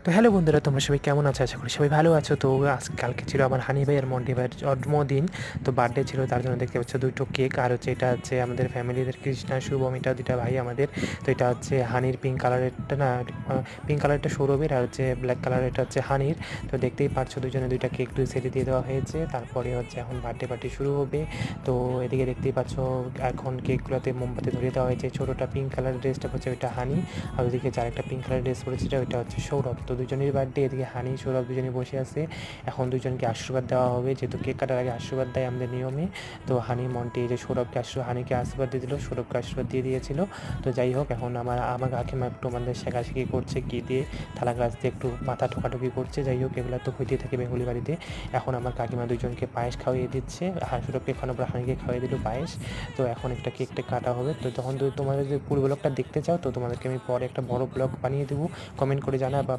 তো হ্যালো বন্ধুরা, তোমরা সবাই কেমন আছো? আশা করি সবাই ভালো আছো। তো কালকে ছিল আমার হানি ভাই আর মন্টি ভাইয়ের জন্মদিন। তো বার্থডে ছিল, তার জন্য দেখতে পাচ্ছ দুটো কেক। আর হচ্ছে এটা হচ্ছে আমাদের ফ্যামিলিদের কৃষ্ণা শুভম, এটা দুটা ভাই আমাদের। তো এটা হচ্ছে হানির পিঙ্ক কালারেরটা, না পিঙ্ক কালারটা সৌরভের, আর হচ্ছে ব্ল্যাক কালার এটা হচ্ছে হানির। তো দেখতেই পাচ্ছ দুজনে দুইটা কেক দুই সাইডে দিয়ে দেওয়া হয়েছে। তারপরে হচ্ছে এখন বার্থডে পার্টি শুরু হবে। তো এদিকে দেখতেই পাচ্ছ এখন কেকগুলোতে মোমবাতি ধরিয়ে দেওয়া হয়েছে। ছোটোটা পিঙ্ক কালারের ড্রেসটা হচ্ছে ওইটা হানি, আর ওইদিকে যার একটা পিঙ্ক কালার ড্রেস পরেছে ওইটা হচ্ছে সৌরভ। তো দুজনের বার্থডে, এদিকে হানি সৌরভ দুজনে বসে আছে। এখন দুজনকে আশীর্বাদ দেওয়া হবে, যেহেতু কেক কাটার আগে আশীর্বাদ দেয় আমাদের নিয়মে। তো হানি মন্টি এই যে সৌরভকে হানিকে আশীর্বাদ দিয়ে দিল, সৌরভকে আশীর্বাদ দিয়ে দিয়েছিল। তো যাই হোক, এখন আমার কাকিমা একটু আমাদের শেখাশেখি করছে, কি দিয়ে থালা গ্লাস দিয়ে একটু মাথা ঠোকাঠুকি করছে। যাই হোক, এগুলো তো হইতেই থাকে বেঙ্গলি বাড়িতে। এখন আমার কাকিমা দুজনকে পায়েস খাওয়িয়ে দিচ্ছে, আর সৌরভকে খাওয়ানোর পর হানিকে খাওয়িয়ে দিল পায়েস। তো এখন একটা কেকটা কাটা হবে। তো তখন তোমাদের যদি পুরো ব্লগটা দেখতে চাও, তো তোমাদেরকে আমি পরে একটা বড় ব্লগ বানিয়ে দেবো, কমেন্ট করে জানা বা